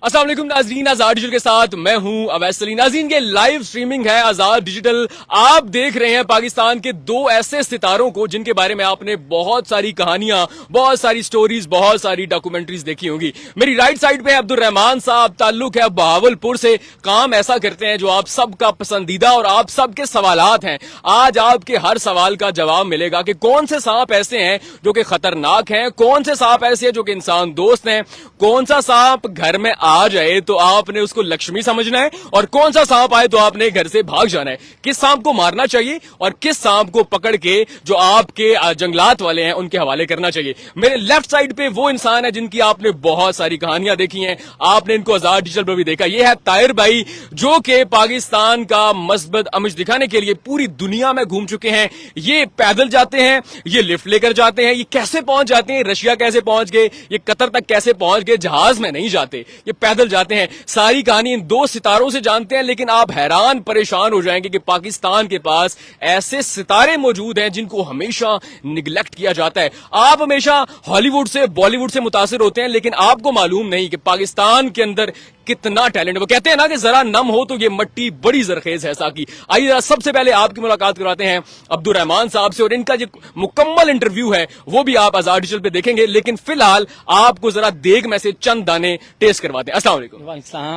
अस्सलाम वालेकुम नाज़रीन, आजाद डिजिटल के साथ मैं हूं अवैस अली। नाज़रीन के लाइव स्ट्रीमिंग है आजाद डिजिटल। आप देख रहे हैं पाकिस्तान के दो ऐसे सितारों को जिनके बारे में आपने बहुत सारी कहानियां, बहुत सारी स्टोरीज, बहुत सारी डॉक्यूमेंट्रीज देखी होंगी। मेरी राइट साइड पे अब्दुल रहमान साहब, ताल्लुक है बहावलपुर से, काम ऐसा करते हैं जो आप सबका पसंदीदा और आप सबके सवालात हैं। आज आपके हर सवाल का जवाब मिलेगा कि कौन से सांप ऐसे हैं जो कि खतरनाक हैं, कौन से सांप ऐसे हैं जो कि इंसान दोस्त हैं, कौन सा सांप घर में आ जाए तो आपने उसको लक्ष्मी समझना है और कौन सा सांप आए तो आपने घर से भाग जाना है। किस सांप को मारना चाहिए और किस सांप को पकड़ के जो आपके जंगलात वाले हैं उनके हवाले करना चाहिए। मेरे लेफ्ट साइड पे वो इंसान है जिनकी आपने बहुत सारी कहानियां देखी हैं, आपने इनको आजाद डिजिटल पर भी देखा। ये है ताहिर भाई, जो कि पाकिस्तान का मस्बत अमज दिखाने के लिए पूरी दुनिया में घूम चुके हैं। ये पैदल जाते हैं, ये लिफ्ट लेकर जाते हैं, ये कैसे पहुंच जाते हैं, रशिया कैसे पहुंच गए, ये कतर तक कैसे पहुंच गए, जहाज में नहीं जाते, ये पैदल जाते हैं। सारी कहानी इन दो सितारों से जानते हैं, लेकिन आप हैरान परेशान हो जाएंगे कि पाकिस्तान के पास ऐसे सितारे मौजूद हैं जिनको हमेशा निगलेक्ट किया जाता है। आप हमेशा हॉलीवुड से, बॉलीवुड से मुतासिर होते हैं, लेकिन आपको मालूम नहीं कि पाकिस्तान के अंदर कितना टैलेंट है। वो कहते हैं ना कि जरा नम हो तो ये मट्टी बड़ी जरखेज है साकी। आइए जरा सबसे पहले आपकी मुलाकात कराते हैं अब्दुल रहमान साहब से, और इनका जो मुकम्मल इंटरव्यू है वो भी आप आजाद डिजिटल पे देखेंगे। लेकिन फिलहाल आपको जरा देग में से चंद दाने टेस्ट करवाते हैं। अस्सलाम वालेकुम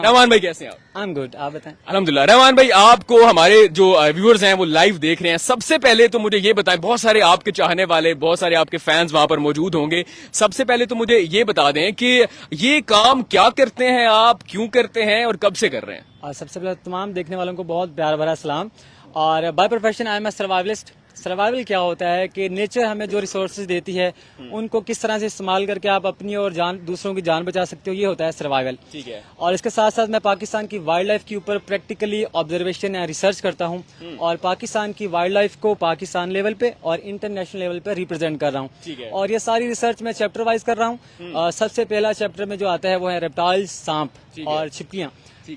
रहमान भाई, कैसे हैं आप? आई एम गुड, आप बताएं। अल्हम्दुलिल्लाह। रहमान भाई, आपको हमारे जो व्यूअर्स हैं वो लाइव देख रहे हैं, सबसे पहले तो मुझे ये बताएं, बहुत सारे आपके चाहने वाले, बहुत सारे आपके फैंस वहां पर मौजूद होंगे, सबसे पहले तो मुझे ये बता दें कि ये काम क्या करते हैं आप, क्यों करते हैं और कब से कर रहे हैं? और सबसे पहले तमाम देखने वालों को बहुत प्यार भरा सलाम। और by profession I am a survivalist. Survival क्या होता है कि नेचर हमें जो रिसोर्सेज देती है उनको किस तरह से इस्तेमाल करके आप अपनी और जान, दूसरों की जान बचा सकते हो, ये होता है सर्वाइवल। ठीक है। और इसके साथ साथ मैं पाकिस्तान की वाइल्ड लाइफ के ऊपर प्रैक्टिकली ऑब्जर्वेशन या रिसर्च करता हूँ और पाकिस्तान की वाइल्ड लाइफ को पाकिस्तान लेवल पे और इंटरनेशनल लेवल पे रिप्रेजेंट कर रहा हूँ। और ये सारी रिसर्च मैं चैप्टर वाइज कर रहा हूँ। सबसे पहला चैप्टर में जो आता है वो है रेप्टाइल्स, सांप और छिपकलियां।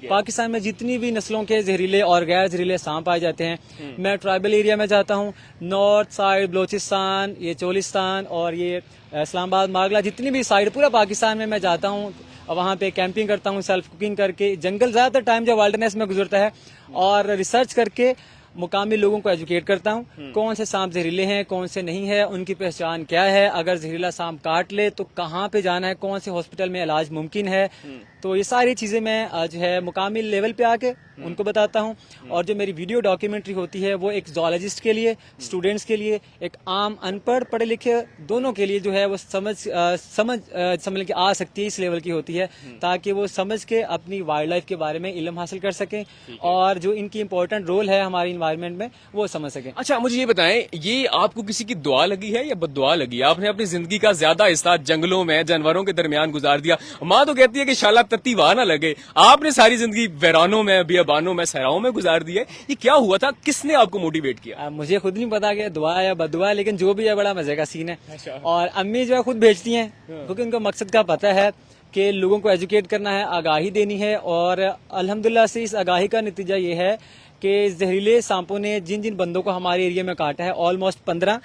पाकिस्तान में जितनी भी नस्लों के जहरीले और गैर जहरीले सांप पाए जाते हैं, मैं ट्राइबल एरिया में जाता हूँ, नॉर्थ साइड बलोचिस्तान, ये चोलिस्तान और ये इस्लामाबाद, मागला, जितनी भी साइड पूरा पाकिस्तान में मैं जाता हूँ। वहाँ पे कैंपिंग करता हूँ, सेल्फ कुकिंग करके। जंगल ज्यादातर टाइम जो वाइल्डनेस में गुजरता है, और रिसर्च करके मुकामी लोगों को एजुकेट करता हूँ कौन से सांप जहरीले हैं, कौन से नहीं है, उनकी पहचान क्या है, अगर जहरीला सांप काट ले तो कहाँ पे जाना है, कौन से हॉस्पिटल में इलाज मुमकिन है। तो ये सारी चीजें मैं जो है मुकामी लेवल पे आके उनको बताता हूँ। और जो मेरी वीडियो डॉक्यूमेंट्री होती है वो एक जोलॉजिस्ट के लिए, स्टूडेंट्स के लिए, एक आम अनपढ़ पढ़े लिखे दोनों के लिए जो है वो समझ के आ सकती है, इस लेवल की होती है, ताकि वो समझ के अपनी वाइल्ड लाइफ के बारे में इल्म हासिल कर सकें और जो इनकी इंपॉर्टेंट रोल है हमारी इन्वायरमेंट में वो समझ सकें। अच्छा, मुझे ये बताएं, ये आपको किसी की दुआ लगी है या बद्दुआ लगी? आपने अपनी जिंदगी का ज्यादा हिस्सा जंगलों में, जानवरों के दरमियान गुजार दिया। माँ तो कहती है कि शाला तत्ती वाह ना लगे, आपने सारी जिंदगी वैरानों में, बियाबानों में, सहराओं में गुजार दी है। ये क्या हुआ था, किसने आपको मोटिवेट किया? मुझे खुद नहीं पता कि दुआ है या बद्दुआ है, लेकिन जो भी है बड़ा मजे का सीन है। अच्छा। और अम्मी जो है खुद भेजती हैं क्योंकि उनको मकसद का पता है कि लोगों को एजुकेट करना है, आगाही देनी है। और अल्हम्दुलिल्लाह से इस आगाही का नतीजा ये है कि जहरीले सांपों ने जिन जिन बंदों को हमारे एरिया में काटा है, ऑलमोस्ट 15,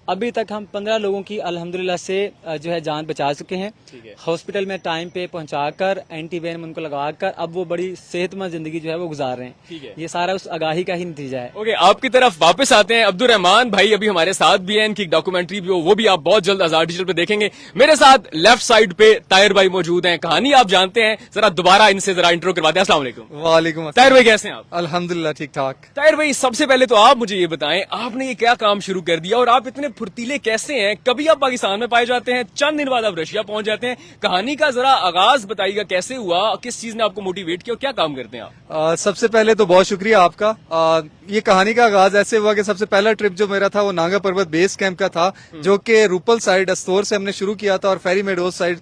अभी तक हम 15 लोगों की अल्हम्दुलिल्लाह से जो है जान बचा चुके हैं। हॉस्पिटल में टाइम पे पहुंचाकर, एंटी वेनम उनको लगाकर अब वो बड़ी सेहतमंद जिंदगी जो है वो गुजार रहे हैं। ये सारा उस आगाही का ही नतीजा है। ओके, आपकी तरफ वापस आते हैं। अब्दुल रहमान भाई अभी हमारे साथ भी हैं, इनकी डॉक्यूमेंट्री भी वो भी आप बहुत जल्द आजाद डिजिटल पे देखेंगे। मेरे साथ लेफ्ट साइड पे ताहिर भाई मौजूद हैं, कहानी आप जानते हैं, जरा दोबारा इनसे जरा इंट्रो करवाते हैं। अस्सलाम वालेकुम। वालेकुम। ताहिर भाई कैसे हैं आप? अल्हम्दुलिल्लाह ठीक ठाक। ताहिर भाई, सबसे पहले तो आप मुझे ये बताएं, आपने ये क्या काम शुरू कर दिया और आप इतने फुर्तीले कैसे हैं? कभी आप पाकिस्तान में पाए जाते हैं, चंद दिन बाद आप रशिया पहुंच जाते हैं। कहानी का जरा आगाज बताइएगा, कैसे हुआ, किस चीज ने आपको मोटिवेट किया, क्या काम करते हैं आप? सबसे पहले तो बहुत शुक्रिया आपका। ये कहानी का आगाज ऐसे हुआ कि सबसे पहला ट्रिप जो मेरा था वो नांगा पर्वत बेस कैंप का था, जो कि रूपल साइड अस्तोर से हमने शुरू किया था और फेरी मेडोज साइड,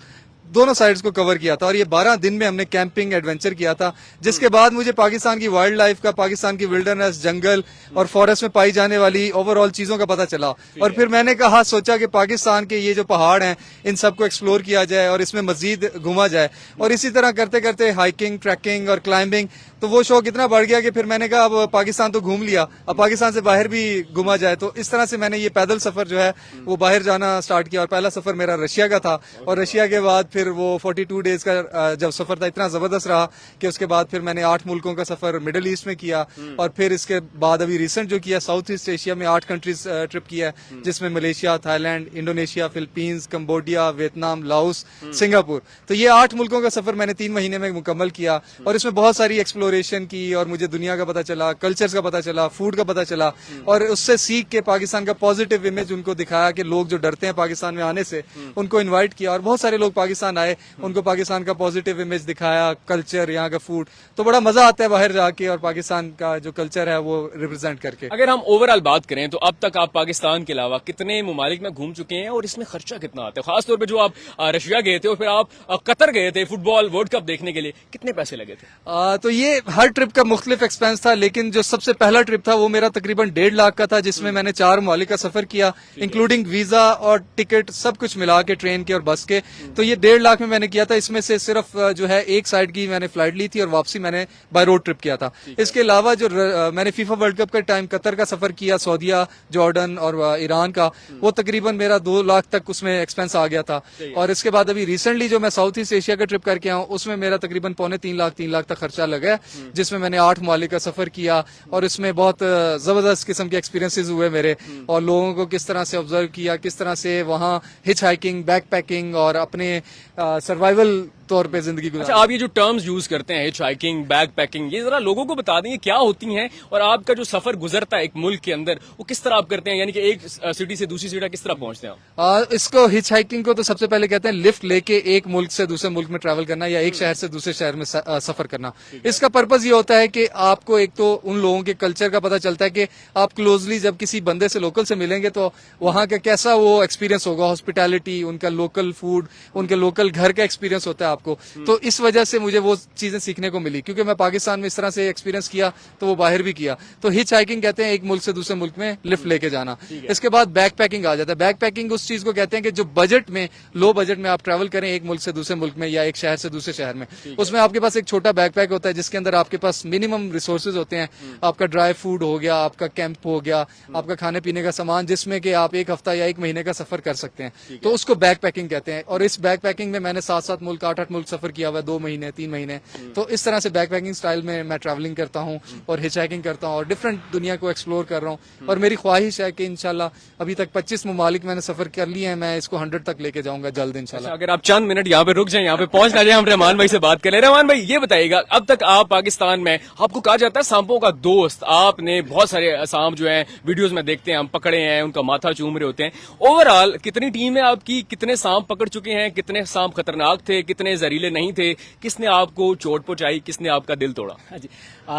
दोनों साइड्स को कवर किया था। और ये 12 दिन में हमने कैंपिंग एडवेंचर किया था, जिसके बाद मुझे पाकिस्तान की वाइल्ड लाइफ का, पाकिस्तान की विल्डरनेस, जंगल और फॉरेस्ट में पाई जाने वाली ओवरऑल चीजों का पता चला। और फिर मैंने कहा, सोचा कि पाकिस्तान के ये जो पहाड़ हैं इन सबको एक्सप्लोर किया जाए और इसमें मजीद घूमा जाए। और इसी तरह करते करते हाइकिंग, ट्रैकिंग और क्लाइंबिंग तो वो शौक इतना बढ़ गया कि फिर मैंने कहा अब पाकिस्तान तो घूम लिया, अब पाकिस्तान से बाहर भी घूमा जाए। तो इस तरह से मैंने ये पैदल सफर जो है वो बाहर जाना स्टार्ट किया, और पहला सफर मेरा रशिया का था, और रशिया के बाद फिर वो 42 डेज का जब सफर था इतना जबरदस्त रहा कि उसके बाद फिर मैंने 8 मुल्कों का सफर मिडिल ईस्ट में किया, और फिर इसके बाद अभी रिसेंट जो किया साउथ ईस्ट एशिया में 8 कंट्रीज ट्रिप किया है, जिसमें Malaysia, Thailand, Indonesia, Philippines, Cambodia, Vietnam, Laos, Singapore. तो ये 8 मुल्कों का सफर मैंने 3 महीने में मुकम्मल किया, और इसमें बहुत सारी एक्सप्लोरेशन की, और मुझे दुनिया का पता चला, कल्चर्स का पता चला, फूड का पता चला, और उससे सीख के पाकिस्तान का पॉजिटिव इमेज उनको दिखाया कि लोग जो डरते हैं पाकिस्तान में आने से उनको इनवाइट किया, और बहुत सारे लोग पाकिस्तान आए, उनको पाकिस्तान का पॉजिटिव इमेज दिखाया, कल्चर, यहाँ का फूड। तो बड़ा मजा आता है बाहर जाके और पाकिस्तान का जो कल्चर है वो रिप्रेजेंट करके। अगर हम ओवरऑल बात करें तो अब तक आप पाकिस्तान के अलावा कितने ममालिक में घूम चुके हैं, और इसमें खर्चा कितना आता है? खासतौर पे जो आप रशिया गए थे और फिर आप कतर गए थे फुटबॉल वर्ल्ड कप देखने के लिए, कितने पैसे लगे थे? तो ये हर ट्रिप का मुख्तलिफ एक्सपेंस था, लेकिन जो सबसे पहला ट्रिप था वो मेरा तकरीबन 1.5 लाख का था, जिसमें मैंने 4 ममालिक का सफर किया, इंक्लूडिंग वीजा और टिकट सब कुछ मिला के, ट्रेन के और बस के। तो ये 1.5 लाख में मैंने किया था। इसमें से सिर्फ जो है एक साइड की मैंने फ्लाइट ली थी और वापसी मैंने बाय रोड ट्रिप किया था। इसके अलावा जो मैंने फीफा वर्ल्ड कप के टाइम कतर का सफर किया, सऊदीया, जॉर्डन और ईरान का, वो तकरीबन मेरा 2 लाख तक उसमें एक्सपेंस आ गया था। और इसके बाद अभी रिसेंटली जो मैं साउथ ईस्ट एशिया का ट्रिप करके आया हूँ, उसमें मेरा तकरीबन 2.25 लाख तक खर्चा लगा, जिसमें मैंने 8 ममालिक का सफर किया, और इसमें बहुत जबरदस्त किस्म के एक्सपीरियंसेस हुए मेरे, और लोगों को किस तरह से ऑब्जर्व किया, किस तरह से वहाँ हिच हाइकिंग, बैक पैकिंग और अपने सर्वाइवल तौर पे जिंदगी गुजारी। अच्छा, आप ये जो टर्म्स यूज करते हैं, हिच हाइकिंग, बैक पैकिंग, ये जरा लोगों को बता देंगे क्या होती हैं, और आपका जो सफर गुजरता है एक मुल्क के अंदर वो किस तरह आप करते हैं, यानी कि एक सिटी से दूसरी सिटी किस तरह पहुंचते हैं आप? इसको हिच हाइकिंग को तो सबसे पहले कहते हैं लिफ्ट लेके एक मुल्क से दूसरे मुल्क में ट्रैवल करना, या एक शहर से दूसरे शहर में सफर करना। इसका पर्पज ये होता है कि आपको एक तो उन लोगों के कल्चर का पता चलता है कि आप क्लोजली जब किसी बंदे से लोकल से मिलेंगे तो वहां का कैसा वो एक्सपीरियंस होगा, हॉस्पिटैलिटी, उनका लोकल फूड, उनके लोकल घर का एक्सपीरियंस होता है आपको। तो इस वजह से मुझे वो चीजें सीखने को मिली, क्योंकि मैं पाकिस्तान में इस तरह से एक्सपीरियंस किया तो वो बाहर भी किया। तो हिच हाइकिंग कहते हैं एक मुल्क से दूसरे मुल्क में लिफ्ट लेके जाना। इसके बाद बैक पैकिंग आ जाता है। बैक पैकिंग उस चीज को कहते हैं कि जो बजट में, लो बजट में आप ट्रैवल करें एक मुल्क से दूसरे मुल्क में या एक शहर से दूसरे शहर में। उसमें आपके पास एक छोटा बैक पैक होता है जिसके अंदर आपके पास मिनिमम रिसोर्सेज होते हैं। आपका ड्राई फूड हो गया, आपका कैंप हो गया, आपका खाने पीने का सामान, जिसमें कि आप 1 हफ्ता या 1 महीने का सफर कर सकते हैं। तो उसको बैक पैकिंग कहते हैं। और इस बैक पैकिंग में मैंने 7-7 मुल्क, 8-8 मुल्क सफर किया हुआ है, 2 महीने 3 महीने। तो इस तरह से बैक पैकिंग स्टाइल में मैं ट्रैवलिंग करता हूँ और हिच हाइकिंग करता हूँ और डिफरेंट दुनिया को एक्सप्लोर कर रहा हूँ। और मेरी ख्वाहिश है कि इंशाल्लाह अभी तक 25 ममालिक मैंने सफर कर लिए हैं, मैं इसको 100 तक लेके जाऊंगा जल्द इंशाल्लाह। अगर आप चंद मिनट यहाँ पे रुक जाएं, यहाँ पे पहुंच ना जाए, हम रहमान भाई से बात कर ले। रहमान भाई, ये बताइएगा, अब तक आप पाकिस्तान में, आपको कहा जाता है सांपों का दोस्त, आपने बहुत सारे सांप जो है वीडियोस में देखते हैं हम, पकड़े हैं, उनका माथा चूम रहे होते हैं। ओवरऑल कितनी टीम है आपकी, कितने सांप पकड़ चुके हैं, कितने सांप खतरनाक थे, कितने जहरीले नहीं थे, किसने आपको चोट पहुंचाई, किसने आपका दिल तोड़ा? जी,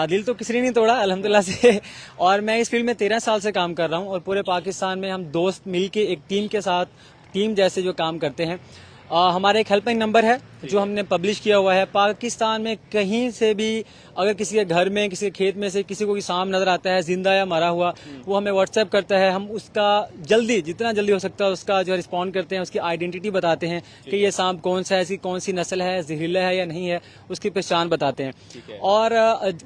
दिल तो किसी ने नहीं तोड़ा अल्हम्दुलिल्लाह से। और मैं इस फील्ड में 13 साल से काम कर रहा हूँ, और पूरे पाकिस्तान में हम दोस्त मिलके एक टीम के साथ, टीम जैसे जो काम करते हैं। हमारा एक हेल्पलाइन नंबर है जो हमने पब्लिश किया हुआ है। पाकिस्तान में कहीं से भी अगर किसी के घर में, किसी के खेत में से किसी को सांप नजर आता है, जिंदा या मरा हुआ, वो हमें व्हाट्सएप करता है। हम उसका जल्दी, जितना जल्दी हो सकता है उसका जो रिस्पॉन्ड करते हैं, उसकी आइडेंटिटी बताते हैं कि ये सांप कौन सा है, इसकी कौन सी नस्ल है, जहरीला है या नहीं है, उसकी पहचान बताते हैं। और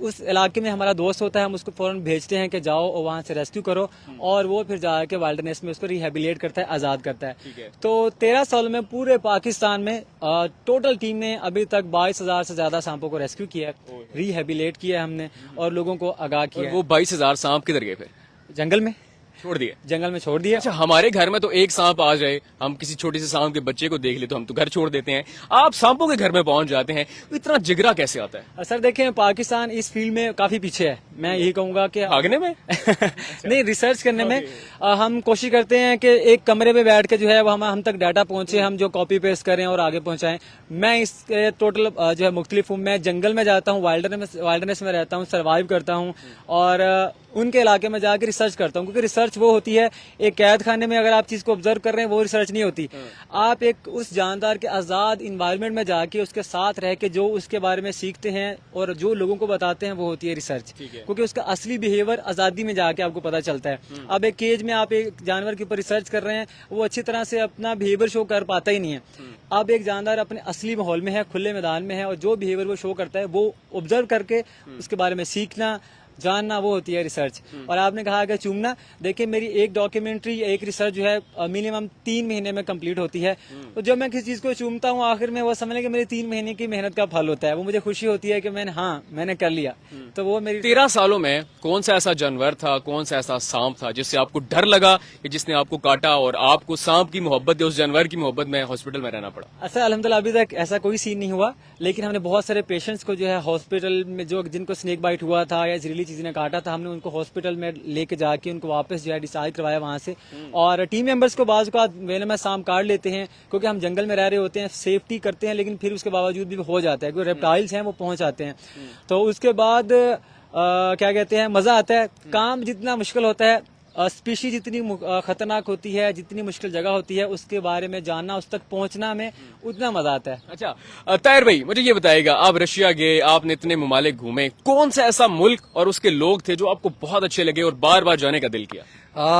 उस इलाके में हमारा दोस्त होता है, हम उसको फौरन भेजते हैं कि जाओ और वहाँ से रेस्क्यू करो, और वो फिर जाके वाइल्डनेस में उसको रिहेबिलिटेट करता है, आज़ाद करता है। तो 13 साल में पूरे पाकिस्तान में टोटल टीम ने अभी तक 22,000 से ज्यादा सांपों को रेस्क्यू किया है, रिहेबिलिटेट किया है हमने, और लोगों को आगाह किया है। वो 22,000 सांप किधर गए फिर? जंगल में छोड़ दिए? जंगल में छोड़ दिया। अच्छा, हमारे घर में तो एक सांप आ जाए, हम किसी छोटे से सांप के बच्चे को देख ले तो हम तो घर छोड़ देते हैं, आप सांपों के घर में पहुंच जाते हैं, इतना जिगरा कैसे आता है? सर देखें, पाकिस्तान इस फील्ड में काफी पीछे है। मैं यही कहूंगा कि भागने में नहीं, रिसर्च करने में हम कोशिश करते हैं कि एक कमरे में बैठ के जो है वो हम तक डाटा पहुंचे, हम जो कॉपी पेस्ट करें और आगे पहुंचाएं। मैं इस टोटल जो है मुख्तलिफ हूँ। मैं जंगल में जाता हूँ, वाइल्डनेस में रहता हूँ, सर्वाइव करता हूँ, और उनके इलाके में जाकर रिसर्च करता हूँ, क्योंकि रिसर्च वो होती है, एक कैद खाने में अगर आप चीज को ऑब्जर्व कर रहे हैं वो रिसर्च नहीं होती। आप एक उस जानदार के आजाद इन्वायरमेंट में जाके उसके साथ रह के जो उसके बारे में सीखते हैं और जो लोगों को बताते हैं वो होती है रिसर्च, क्योंकि उसका असली बिहेवियर आजादी में जाके आपको पता चलता है। अब एक केज में आप एक जानवर के ऊपर रिसर्च कर रहे हैं, वो अच्छी तरह से अपना बिहेवियर शो कर पाता ही नहीं है। अब एक जानदार अपने असली माहौल में है, खुले मैदान में है, और जो बिहेवियर वो शो करता है वो ऑब्जर्व करके उसके बारे में सीखना जानना, वो होती है रिसर्च। और आपने कहा कि चूमना, देखिए मेरी एक डॉक्यूमेंट्री, एक रिसर्च जो है मिनिमम 3 महीने में कंप्लीट होती है। तो जब मैं किसी चीज को चूमता हूँ आखिर में वो समझ लें कि मेरी 3 महीने की मेहनत का फल होता है, वो मुझे खुशी होती है कि मैंने कर लिया। तो वो मेरी 13 सालों में कौन सा ऐसा जानवर था, कौन सा ऐसा सांप था जिससे आपको डर लगा कि जिसने आपको काटा और आपको सांप की मोहब्बत या उस जानवर की मोहब्बत में हॉस्पिटल में रहना पड़ा? अच्छा, अल्हम्दुलिल्लाह अभी तक ऐसा कोई सीन नहीं हुआ, लेकिन हमने बहुत सारे पेशेंट्स को जो है हॉस्पिटल में, जो जिनको स्नेक बाइट हुआ था या जहरीली चीज ने काटा था, हमने उनको हॉस्पिटल में लेके जाके उनको वापस जो है डिस्चार्ज करवाया वहां से। और टीम मेंबर्स को बाज़ औक़ात वेनमस सांप काट लेते हैं, क्योंकि हम जंगल में रह रहे होते हैं, सेफ्टी करते हैं, लेकिन फिर उसके बावजूद भी हो जाता है, क्योंकि रेप्टाइल्स हैं वो पहुंच आते हैं। तो उसके बाद क्या कहते हैं, मजा आता है। काम जितना मुश्किल होता है, स्पीशी जितनी खतरनाक होती है, जितनी मुश्किल जगह होती है, उसके बारे में जानना, उस तक पहुंचना में उतना मजा आता है। अच्छा, ताहिर भाई मुझे ये बताइएगा, आप रशिया गए, आपने इतने ममालिक घूमे, कौन सा ऐसा मुल्क और उसके लोग थे जो आपको बहुत अच्छे लगे और बार बार जाने का दिल किया?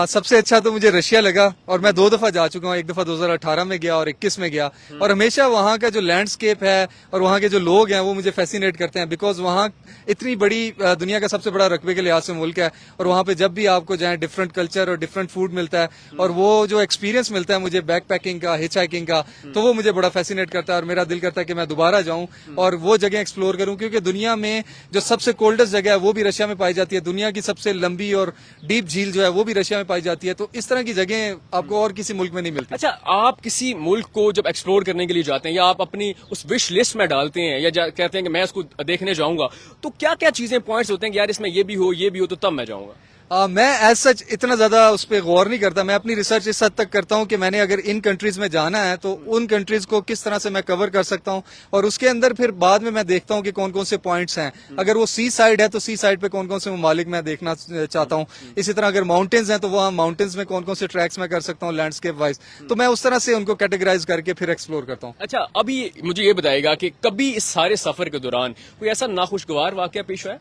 सबसे अच्छा तो मुझे रशिया लगा, और मैं 2 दफा जा चुका हूँ। एक दफा 2018 में गया और 21 में गया, और हमेशा वहाँ का जो लैंडस्केप है और वहाँ के जो लोग हैं वो मुझे फैसिनेट करते हैं, बिकॉज वहाँ इतनी बड़ी दुनिया का सबसे बड़ा रकबे के लिहाज से मुल्क है, और वहाँ पे जब भी आपको जाए डिफरेंट कल्चर और डिफरेंट फूड मिलता है, और वो जो एक्सपीरियंस मिलता है मुझे बैक पैकिंग का, हिच हाइकिंग का, तो वो मुझे बड़ा फैसिनेट करता है, और मेरा दिल करता है कि मैं दोबारा जाऊँ और वो जगह एक्सप्लोर करूँ, क्योंकि दुनिया में जो सबसे कोल्डेस्ट जगह है वो भी रशिया में पाई जाती है, दुनिया की सबसे लंबी और डीप झील जो है वो भी रशिया में पाई जाती है। तो इस तरह की जगह आपको और किसी मुल्क में नहीं मिलती। अच्छा, आप किसी मुल्क को जब एक्सप्लोर करने के लिए जाते हैं, या आप अपनी उस विश लिस्ट में डालते हैं, या कहते हैं कि मैं इसको देखने जाऊंगा, तो क्या क्या चीजें, पॉइंट्स होते हैं कि यार इसमें ये भी हो, ये भी हो, तो तब मैं जाऊंगा? मैं एज सच इतना ज्यादा उस पर गौर नहीं करता। मैं अपनी रिसर्च इस हद तक करता हूं कि मैंने अगर इन कंट्रीज में जाना है तो उन कंट्रीज को किस तरह से मैं कवर कर सकता हूं, और उसके अंदर फिर बाद में मैं देखता हूं कि कौन कौन से पॉइंट्स हैं। अगर वो सी साइड है तो सी साइड पे कौन कौन से ममालिक मैं देखना चाहता हूं। इसी तरह अगर माउंटेन्स हैं तो वहाँ माउंटेन्स में कौन कौन से ट्रैक्स मैं कर सकता हूँ लैंडस्केप वाइज, तो मैं उस तरह से उनको कैटेगराइज करके फिर एक्सप्लोर करता हूँ। अच्छा, अभी मुझे ये बताएगा कि कभी इस सारे सफर के दौरान कोई ऐसा नाखुशगवार वाकया पेश आया?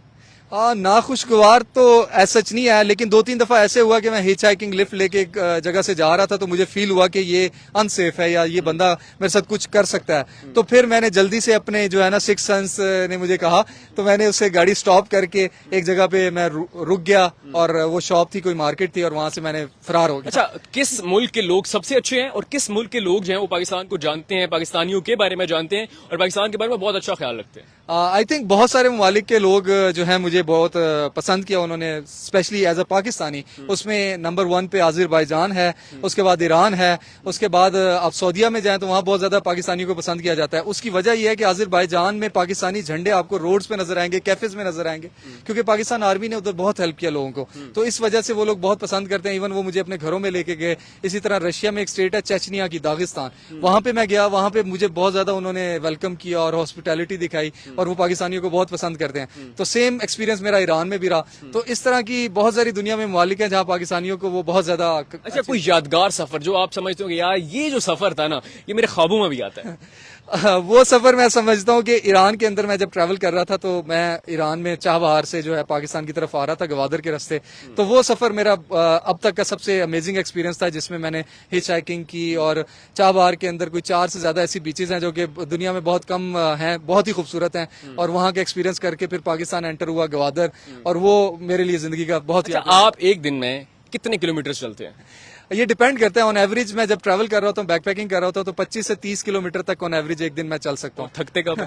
नाखुशगवार तो ऐसा सच नहीं आया, लेकिन 2-3 दफा ऐसे हुआ कि मैं हिच हाइकिंग लिफ्ट लेके एक जगह से जा रहा था, तो मुझे फील हुआ कि ये अनसेफ है या ये बंदा मेरे साथ कुछ कर सकता है। तो फिर मैंने जल्दी से अपने जो है ना सिक्स सेंस ने मुझे कहा, तो मैंने उससे गाड़ी स्टॉप करके एक जगह पे मैं रुक गया, और वो शॉप थी, कोई मार्केट थी, और वहां से मैंने फरार हो गया। अच्छा, किस मुल्क के लोग सबसे अच्छे हैं और किस मुल्क के लोग जो हैं वो पाकिस्तान को जानते हैं, पाकिस्तानियों के बारे में जानते हैं और पाकिस्तान के बारे में बहुत अच्छा ख्याल रखते हैं? आई थिंक बहुत सारे ममालिक के लोग जो है मुझे बहुत पसंद किया उन्होंने, स्पेशली एज अ पाकिस्तानी। उसमें नंबर 1 पे आज़रबाईजान है, उसके बाद ईरान है, उसके बाद आप सऊदीया में जाएं तो वहां बहुत ज्यादा पाकिस्तानियों को पसंद किया जाता है। उसकी वजह यह है कि आज़रबाईजान में पाकिस्तानी झंडे आपको रोड्स पे नजर आएंगे, कैफेज में नजर आएंगे, क्योंकि पाकिस्तान आर्मी ने उधर बहुत हेल्प किया लोगों को, तो इस वजह से वो लोग बहुत पसंद करते हैं। इवन वो मुझे अपने घरों में लेके गए। इसी तरह रशिया में एक स्टेट है चेचनिया की, दागिस्तान, वहां पे मैं गया, वहां पे मुझे बहुत ज्यादा उन्होंने वेलकम किया और हॉस्पिटैलिटी दिखाई, और वो पाकिस्तानियों को बहुत पसंद करते हैं। तो सेम एक्सपीरियंस मेरा ईरान में भी रहा। तो इस तरह की बहुत सारी दुनिया में ममालिक हैं जहाँ पाकिस्तानियों को वो बहुत ज्यादा। अच्छा, कोई यादगार सफर जो आप समझते हो कि यार ये जो सफर था ना, ये मेरे ख्वाबों में भी आता है? वो सफर मैं समझता हूँ कि ईरान के अंदर मैं जब ट्रैवल कर रहा था, तो मैं ईरान में चाबहार से जो है पाकिस्तान की तरफ आ रहा था, गवादर के रास्ते। तो वो सफर मेरा अब तक का सबसे अमेजिंग एक्सपीरियंस था, जिसमें मैंने हिच हाइकिंग की, और चाबहार के अंदर कोई 4 से ज्यादा ऐसी बीचेज हैं जो कि दुनिया में बहुत कम हैं, बहुत ही खूबसूरत हैं, और वहाँ का एक्सपीरियंस करके फिर पाकिस्तान एंटर हुआ, गवादर, और वो मेरे लिए जिंदगी का बहुत। अच्छा, आप एक दिन में कितने किलोमीटर चलते हैं? ये डिपेंड करता है। ऑन एवरेज मैं जब ट्रैवल कर रहा होता हूँ, बैक पैकिंग कर रहा होता हूँ, तो 25 से 30 किलोमीटर तक ऑन एवरेज एक दिन मैं चल सकता हूँ। थकते कब?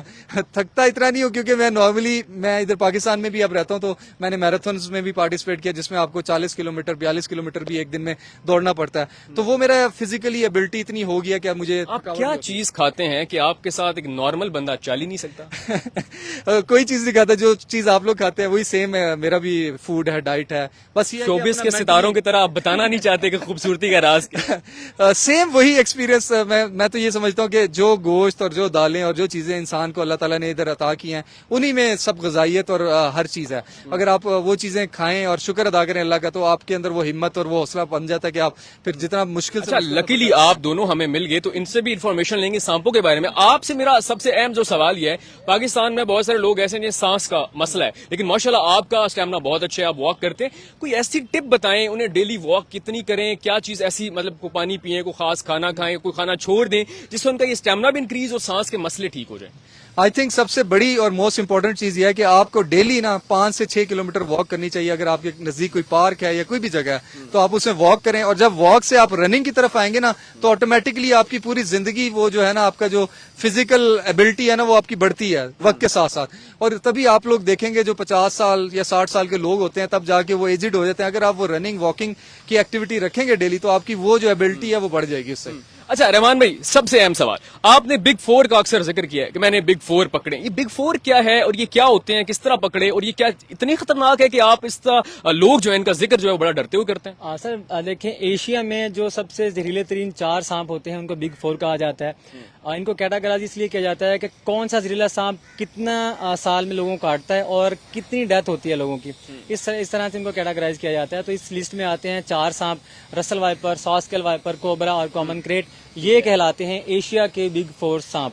थकता इतना नहीं हो, क्योंकि मैं नॉर्मली मैं इधर पाकिस्तान में भी अब रहता हूँ, तो मैंने मैराथन्स में भी पार्टिसिपेट किया, जिसमें आपको 40 किलोमीटर 42 किलोमीटर भी एक दिन में दौड़ना पड़ता है। तो वो मेरा फिजिकली एबिलिटी इतनी हो गया कि मुझे। आप क्या चीज खाते हैं कि आपके साथ एक नॉर्मल बंदा चल ही नहीं सकता? कोई चीज नहीं खाता, जो चीज आप लोग खाते हैं वही सेम है, मेरा भी फूड है, डाइट है, बस ये शोबिस के सितारों की तरह आप बताना नहीं चाहते कि खूबसूरत खूबसूरती का राज क्या? सेम वही एक्सपीरियंस मैं तो ये समझता हूँ कि जो गोश्त और जो दालें और जो चीजें इंसान को अल्लाह ताला ने इधर अता की हैं उन्हीं में सब ग़िज़ाइयत और हर चीज है। अगर आप वो चीजें खाएं और शुक्र अदा करें अल्लाह का, तो आपके अंदर वो हिम्मत और वो हौसला बन जाता है कि आप फिर जितना मुश्किल से अच्छा, लकीली आप दोनों हमें मिल गए तो इनसे भी इन्फॉर्मेशन लेंगे सांपों के बारे में। आपसे मेरा सबसे अहम जो सवाल ये है, पाकिस्तान में बहुत सारे लोग ऐसे हैं जिन्हें सांस का मसला है, लेकिन माशाल्लाह आपका स्टैमिना बहुत अच्छा है, आप वॉक करते हैं। कोई ऐसी टिप बताएं उन्हें, डेली वॉक कितनी करें, क्या चीज ऐसी मतलब को पानी पिए, को खास खाना खाएं, कोई खाना छोड़ दें जिससे उनका ये स्टैमिना भी इंक्रीज और सांस के मसले ठीक हो जाए? आई थिंक सबसे बड़ी और मोस्ट इंपॉर्टेंट चीज ये है कि आपको डेली ना 5 से 6 किलोमीटर वॉक करनी चाहिए। अगर आपके नजदीक कोई पार्क है या कोई भी जगह है तो आप उसमें वॉक करें, और जब वॉक से आप रनिंग की तरफ आएंगे ना तो ऑटोमेटिकली आपकी पूरी जिंदगी वो जो है ना, आपका जो फिजिकल एबिलिटी है ना, वो आपकी बढ़ती है वक्त के साथ साथ। और तभी आप लोग देखेंगे जो 50 साल या 60 साल के लोग होते हैं तब जाके वो एजिड हो जाते हैं। अगर आप वो रनिंग वॉकिंग की एक्टिविटी रखेंगे डेली तो आपकी वो जो एबिलिटी है वो बढ़ जाएगी उससे। अच्छा रहमान भाई, सबसे अहम सवाल, आपने बिग 4 का अक्सर जिक्र किया है कि मैंने बिग 4 पकड़े। ये बिग 4 क्या है और ये क्या होते हैं, किस तरह पकड़े, और ये क्या इतने खतरनाक है कि आप इस तरह लोग जो है इनका जिक्र जो है बड़ा डरते हुए करते हैं? सर देखें, एशिया में जो सबसे जहरीले तरीन 4 सांप होते हैं उनको बिग 4 कहा जाता है। इनको कैटेगराइज इसलिए किया जाता है कि कौन सा जहरीला सांप कितना साल में लोगों को काटता है और कितनी डेथ होती है लोगों की, इस तरह से इनको कैटेगराइज किया जाता है। तो इस लिस्ट में आते हैं 4 सांप, रसल वाइपर, सॉस्केल वाइपर, कोबरा और कॉमन क्रेट। ये कहलाते हैं एशिया के बिग 4 सांप।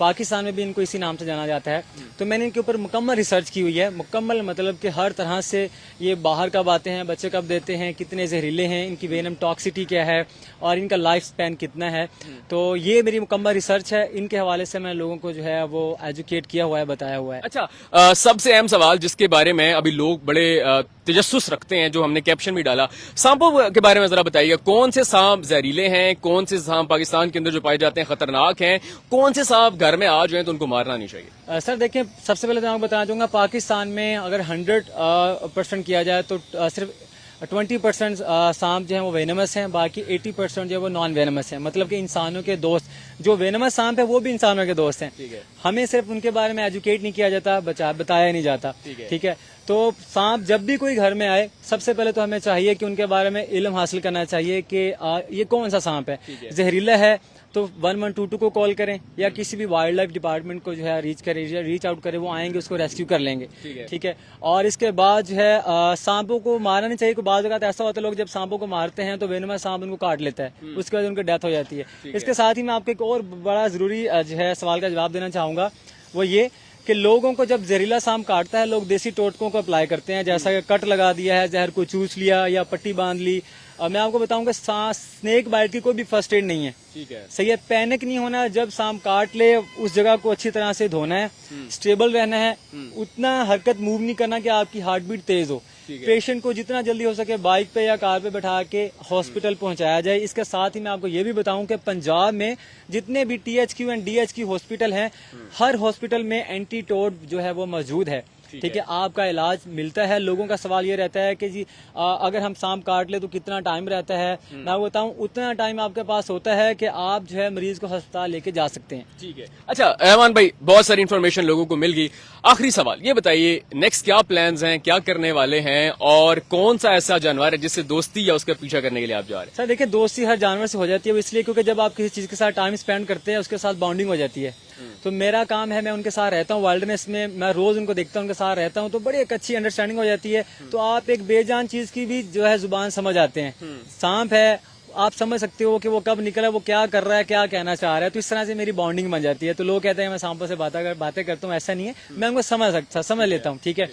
पाकिस्तान में भी इनको इसी नाम से जाना जाता है। तो मैंने इनके ऊपर मुकम्मल रिसर्च की हुई है। मुकम्मल मतलब कि हर तरह से ये बाहर कब आते हैं, बच्चे कब देते हैं, कितने जहरीले हैं, इनकी वेनम टॉक्सिटी क्या है और इनका लाइफ स्पैन कितना है। तो ये मेरी मुकम्मल रिसर्च है। इनके हवाले से मैं लोगों को जो है वो एजुकेट किया हुआ है, बताया हुआ है। अच्छा, सबसे अहम सवाल जिसके बारे में अभी लोग बड़े तजस्सुस रखते हैं, जो हमने कैप्शन भी डाला, सांपों के बारे में जरा बताइए। कौन से सांप जहरीले हैं, कौन से सांप पाकिस्तान के अंदर जो पाए जाते हैं खतरनाक हैं, कौन से सांप घर में आ जाए तो उनको मारना नहीं चाहिए? सर देखिए, सबसे पहले तो मैं आपको बताना चाहूंगा, पाकिस्तान में अगर 100% किया जाए तो सिर्फ 20% सांप जो है वो वेनमस हैं, बाकी 80% जो है वो नॉन वेनमस हैं। मतलब कि इंसानों के दोस्त, जो वेनमस सांप है वो भी इंसानों के दोस्त हैं। हमें सिर्फ उनके बारे में एजुकेट नहीं किया जाता, बताया नहीं जाता। ठीक है, तो सांप जब भी कोई घर में आए, सबसे पहले तो हमें चाहिए कि उनके बारे में इल्म हासिल करना चाहिए कि ये कौन सा सांप है। जहरीला है तो 1122 को कॉल करें या किसी भी वाइल्ड लाइफ डिपार्टमेंट को जो है रीच आउट करें, वो आएंगे, उसको रेस्क्यू कर लेंगे। ठीक है, और इसके बाद जो है सांपों को मारना नहीं चाहिए। बाद वक्त ऐसा होता है लोग जब सांपों को मारते हैं तो वेनमस सांप उनको काट लेता है, उसके बाद उनकी डेथ हो जाती है। इसके साथ ही मैं आपको एक और बड़ा जरूरी जो है सवाल का जवाब देना चाहूंगा, वो ये कि लोगों को जब जहरीला सांप काटता है लोग देसी टोटकों को अप्लाई करते हैं, जैसा कि कट लगा दिया है, जहर को चूस लिया या पट्टी बांध ली। मैं आपको बताऊंगा स्नेक बाइट की कोई भी फर्स्ट एड नहीं है। ठीक है, सही है, पैनिक नहीं होना। जब सांप काट ले उस जगह को अच्छी तरह से धोना है, स्टेबल रहना है, उतना हरकत मूव नहीं करना कि आपकी हार्ट बीट तेज हो। पेशेंट को जितना जल्दी हो सके बाइक पे या कार पे बैठा के हॉस्पिटल पहुंचाया जाए। इसके साथ ही मैं आपको ये भी बताऊं कि पंजाब में जितने भी THQ एंड DHQ हॉस्पिटल हैं, हर हॉस्पिटल में एंटीटोड जो है वो मौजूद है। ठीक है, आपका इलाज मिलता है। लोगों का सवाल ये रहता है कि जी अगर हम सांप काट ले तो कितना टाइम रहता है। मैं बताऊं, उतना टाइम आपके पास होता है कि आप जो है मरीज को अस्पताल लेके जा सकते हैं। ठीक है। अच्छा रहमान भाई, बहुत सारी इन्फॉर्मेशन लोगों को मिल गई। आखिरी सवाल ये बताइए, नेक्स्ट क्या प्लान्स हैं, क्या करने वाले हैं, और कौन सा ऐसा जानवर है जिससे दोस्ती या उसका पीछा करने के लिए आप जा रहे हैं? सर देखिए, दोस्ती हर जानवर से हो जाती है, वो इसलिए क्योंकि जब आप किसी चीज के साथ टाइम स्पेंड करते हैं उसके साथ बॉन्डिंग हो जाती है। तो मेरा काम है, मैं उनके साथ रहता हूँ वाइल्डनेस में, मैं रोज उनको देखता हूँ, उनके साथ रहता हूँ, तो बड़ी एक अच्छी अंडरस्टैंडिंग हो जाती है। तो आप एक बेजान चीज की भी जो है जुबान समझ आते हैं। सांप है, आप समझ सकते हो कि वो कब निकला, वो क्या कर रहा है, क्या कहना चाह रहा है। तो इस तरह से मेरी बॉन्डिंग बन जाती है। तो लोग कहते हैं मैं सांपों से बातें करता हूँ, ऐसा नहीं है, मैं उनको समझ लेता हूँ। ठीक है,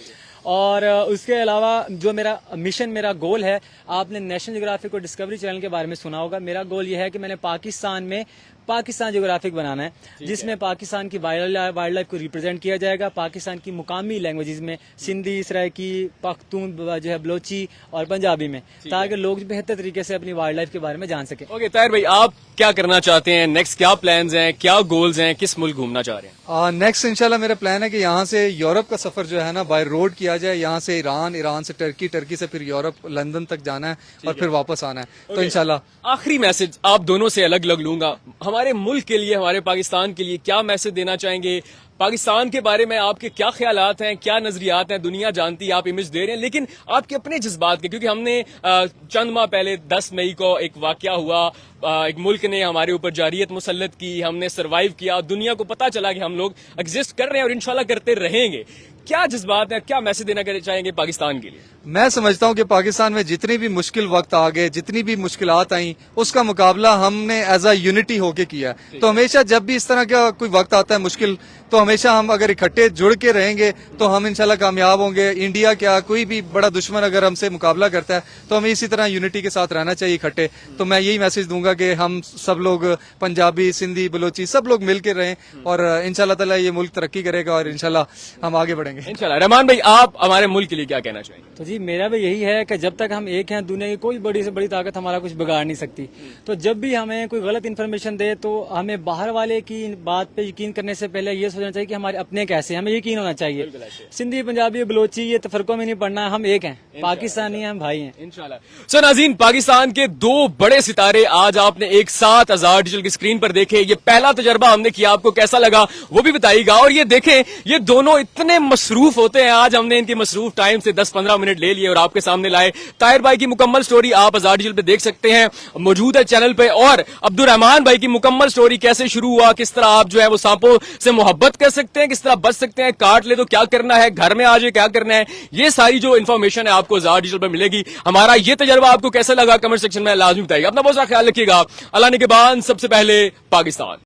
और उसके अलावा जो मेरा मिशन, मेरा गोल है, आपने नेशनल ज्योग्राफिक और डिस्कवरी चैनल के बारे में सुना होगा। मेरा गोल ये है कि मैंने पाकिस्तान में पाकिस्तान ज्योग्राफिक बनाना है, जिसमें पाकिस्तान की वाइल्ड लाइफ को रिप्रेजेंट किया जाएगा। पाकिस्तान की मुकामी लैंग्वेजेस में सिंधी, सराइकी, पख्तून जो है बलोची और पंजाबी में, ताकि लोग बेहतर तरीके से अपनी वाइल्ड लाइफ के बारे में जान सकें। ओके ताहिर भाई, आप क्या करना चाहते हैं, नेक्स्ट क्या प्लान्स हैं, क्या गोल्स हैं, किस मुल्क घूमना चाह रहे हैं? नेक्स्ट इंशाल्लाह मेरा प्लान है कि यहाँ से यूरोप का सफर जो है ना बाय रोड किया जाए। यहाँ से ईरान से टर्की से फिर यूरोप, लंदन तक जाना है और फिर वापस आना है। तो इंशाल्लाह आखिरी मैसेज आप दोनों से अलग अलग लूंगा, हमारे मुल्क के लिए, हमारे पाकिस्तान के लिए क्या मैसेज देना चाहेंगे? پاکستان کے بارے میں آپ کے کیا خیالات ہیں, کیا نظریات ہیں؟ دنیا جانتی ہے آپ امیج دے رہے ہیں, لیکن آپ کے اپنے جذبات کے, کیونکہ ہم نے چند ماہ پہلے 10 مئی کو ایک واقعہ ہوا, ایک ملک نے ہمارے اوپر جارحیت مسلط کی, ہم نے سروائیو کیا, دنیا کو پتا چلا کہ ہم لوگ ایگزسٹ کر رہے ہیں اور انشاءاللہ کرتے رہیں گے. کیا جذبات ہیں, کیا میسج دینا چاہیں گے پاکستان کے لیے؟ میں سمجھتا ہوں کہ پاکستان میں جتنی بھی مشکل وقت آ گئے, جتنی بھی مشکلات آئیں, اس کا مقابلہ ہم نے ایز اے یونٹی ہو کے کیا. تو ہمیشہ جب بھی اس طرح کا کوئی وقت آتا ہے مشکل, تو ہمیشہ ہم اگر اکٹھے جڑ کے رہیں گے تو ہم انشاءاللہ کامیاب ہوں گے. انڈیا کیا, کوئی بھی بڑا دشمن اگر ہم سے مقابلہ کرتا ہے تو ہمیں اسی طرح یونٹی کے ساتھ رہنا چاہیے اکٹھے. تو میں یہی میسج دوں گا کہ ہم سب لوگ, پنجابی, سندھی, بلوچی, سب لوگ مل کے رہیں اور انشاءاللہ تعالیٰ یہ ملک ترقی کرے گا اور انشاءاللہ ہم آگے بڑھیں گے انشاءاللہ. رحمان بھائی, آپ ہمارے ملک کے لیے کیا کہنا چاہیں گے؟ تو جی میرا بھی یہی ہے کہ جب تک ہم ایک ہیں, دنیا کی کوئی بڑی سے بڑی طاقت ہمارا کچھ بگاڑ نہیں سکتی. تو جب بھی ہمیں کوئی غلط انفارمیشن دے تو ہمیں باہر والے کی بات پہ یقین کرنے سے پہلے یہ سوچنا چاہیے کہ ہمارے اپنے کیسے, ہمیں یقین ہونا چاہیے. سندھی, پنجابی, بلوچی, یہ تفرقوں میں نہیں پڑھنا, ہم ایک ہیں, پاکستانی ہیں, ہم بھائی ہیں انشاءاللہ. سو ناظرین, پاکستان کے 2 بڑے ستارے آج آپ نے ایک ساتھ آزاد ڈیجیٹل کی اسکرین پر دیکھے. یہ پہلا تجربہ ہم نے کیا, آپ کو کیسا لگا وہ بھی بتائیے گا. اور یہ دیکھیں, یہ دونوں اتنے مصروف ہوتے ہیں, آج ہم نے ان کی مصروف ٹائم سے 10-15 منٹ لے لیے اور آپ کے سامنے لائے. طاہر بھائی کی مکمل سٹوری آپ آزاد ڈیجیٹل پہ دیکھ سکتے ہیں, موجود ہے چینل پہ. اور عبد الرحمان بھائی کی مکمل سٹوری, کیسے شروع ہوا, کس طرح آپ جو ہے وہ سانپوں سے محبت کر سکتے ہیں, کس طرح بچ سکتے ہیں, کاٹ لے تو کیا کرنا ہے, گھر میں آ جائے کیا کرنا ہے, یہ ساری جو انفارمیشن ہے آپ کو آزاد ڈیجیٹل پہ ملے گی. ہمارا یہ تجربہ آپ کو کیسا لگا کمنٹ سیکشن میں لازمی بتائیے. اپنا بہت سا خیال رکھیے گا. اللہ نے کے بعد سب سے پہلے پاکستان.